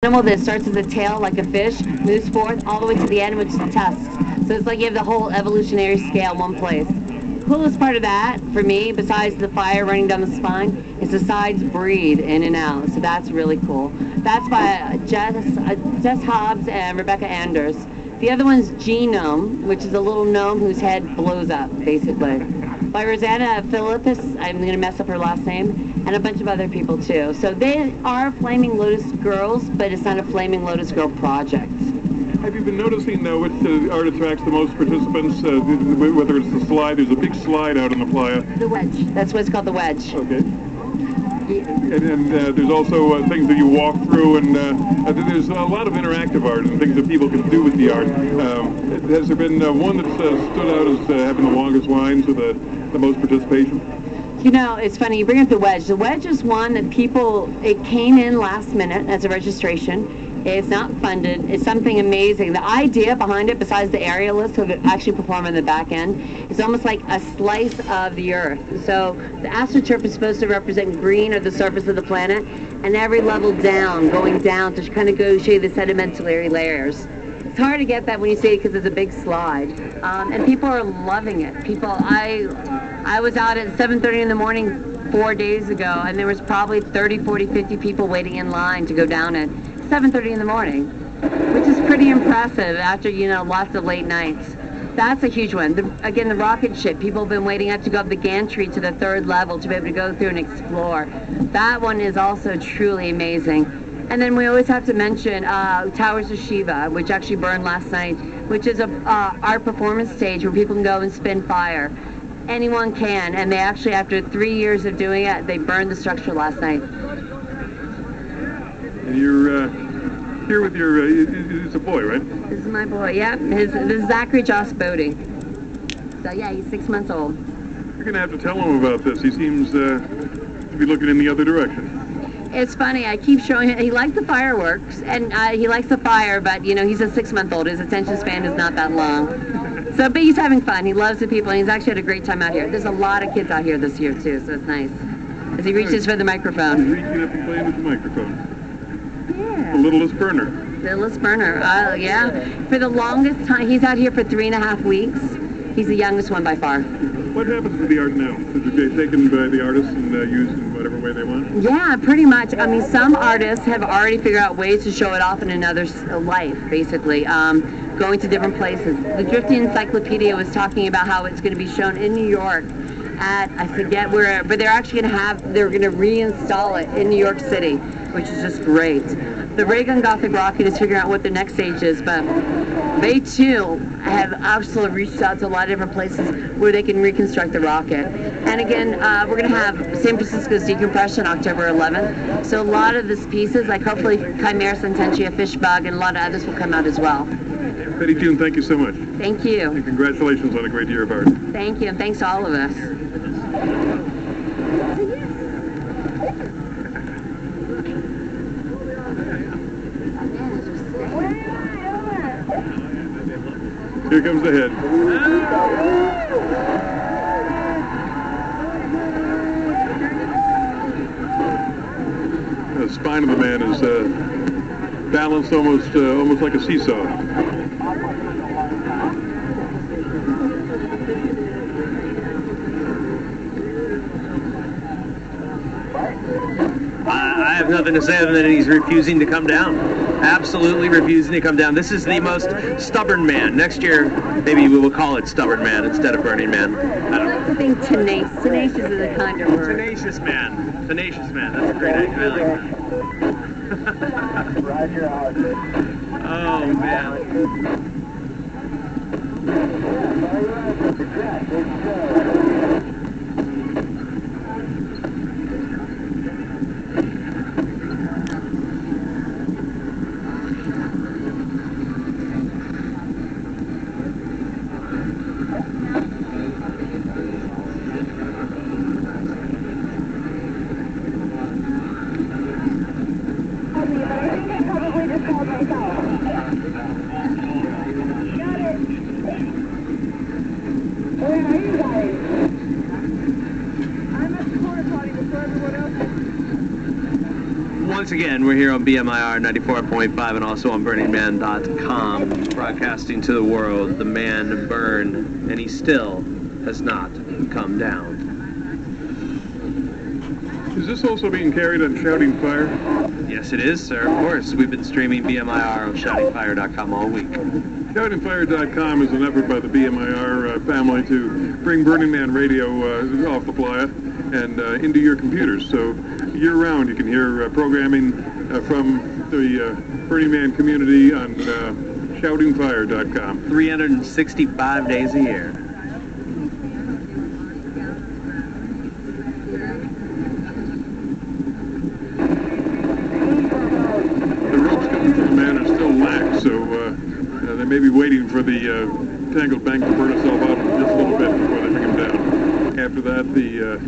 animal that starts as a tail like a fish, moves forth all the way to the end, which is tusks. So it's like you have the whole evolutionary scale in one place. Coolest part of that, for me, besides the fire running down the spine, is the sides breathe in and out. So that's really cool. That's by Jess Hobbs and Rebecca Anders. The other one's Genome, which is a little gnome whose head blows up, basically. By Rosanna Philippus, I'm going to mess up her last name, and a bunch of other people too. So they are Flaming Lotus Girls, but it's not a Flaming Lotus Girl project. Have you been noticing which art attracts the most participants, whether it's the slide? There's a big slide out in the playa. The wedge. That's what's called the wedge. Okay. And there's also things that you walk through, and there's a lot of interactive art and things that people can do with the art. Has there been one that stood out as having the longest lines or the most participation? You know, it's funny, you bring up the wedge. The wedge is one that it came in last minute as a registration. It's not funded. It's something amazing. The idea behind it, besides the aerialists who actually perform on the back end, is almost like a slice of the Earth. So the astroturf is supposed to represent green or the surface of the planet, and every level down, going down to kind of go show you the sedimentary layers. It's hard to get that when you see it because it's a big slide, and people are loving it. I was out at 7:30 in the morning 4 days ago, and there was probably 30, 40, 50 people waiting in line to go down it. 7:30 in the morning, which is pretty impressive after, lots of late nights. That's a huge one. Again, the rocket ship. People have been waiting up to go up the gantry to the 3rd level to be able to go through and explore. That one is also truly amazing. And then we always have to mention Towers of Shiva, which actually burned last night, which is a art performance stage where people can go and spin fire. Anyone can, and they actually, after 3 years of doing it, they burned the structure last night. And you're here with your, it's a boy, right? This is my boy, yeah. This is Zachary Joss Bodie. So yeah, he's 6 months old. You're going to have to tell him about this. He seems to be looking in the other direction. It's funny, I keep showing him, he likes the fireworks, and he likes the fire, but he's a 6-month-old. His attention span is not that long. So, but he's having fun. He loves the people, and he's actually had a great time out here. There's a lot of kids out here this year, too, so it's nice. As he reaches for the microphone. He's reaching up and playing with the microphone. Yeah. The littlest burner. Littlest burner, yeah. For the longest time, he's out here for 3.5 weeks. He's the youngest one by far. What happens to the art now? Is it taken by the artists and used in whatever way they want? Yeah, pretty much. I mean, some artists have already figured out ways to show it off in another life, basically, going to different places. The Drifting Encyclopedia was talking about how it's going to be shown in New York at, I forget where, but they're actually going to they're going to reinstall it in New York City, which is just great. The Ray Gun Gothic Rocket is figuring out what the next stage is, but they too have absolutely reached out to a lot of different places where they can reconstruct the rocket. And again, we're going to have San Francisco's decompression October 11th. So a lot of these pieces, like hopefully Chimera Sententia, Fishbug, and a lot of others will come out as well. Betty June, thank you so much. Thank you. And congratulations on a great year of art. Thank you, and thanks to all of us. Here comes the head. The spine of the man is balanced almost like a seesaw. I have nothing to say other than he's refusing to come down. Absolutely refusing to come down. This is the most stubborn man. Next year, maybe we will call it Stubborn Man instead of Burning Man. I don't know. I think tenacious. Tenacious is a kinder word. Tenacious Man. Tenacious Man. That's a great idea. I like that. Oh, man. Where are you guys? Once again, we're here on BMIR 94.5 and also on BurningMan.com, broadcasting to the world. The man burned, and he still has not come down. Is this also being carried on Shouting Fire? Yes, it is, sir. Of course, we've been streaming BMIR on ShoutingFire.com all week. ShoutingFire.com is an effort by the BMIR family to bring Burning Man radio off the playa and into your computers. So year-round you can hear programming from the Burning Man community on ShoutingFire.com. 365 days a year. The ropes coming from the man are still lax, so they may be waiting for the tangled bank to burn itself out just a little bit before they bring him down. After that, the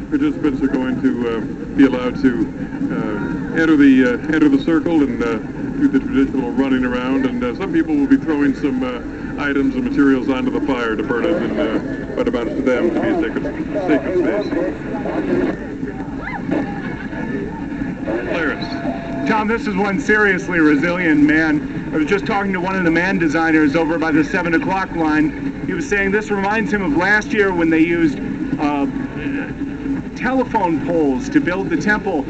participants are going to be allowed to enter the circle and do the traditional running around. And some people will be throwing some items and materials onto the fire to burn it in what amounts to them to be a sacred space. Polaris. Tom, this is one seriously resilient man. I was just talking to one of the man designers over by the 7 o'clock line. He was saying this reminds him of last year when they used telephone poles to build the temple.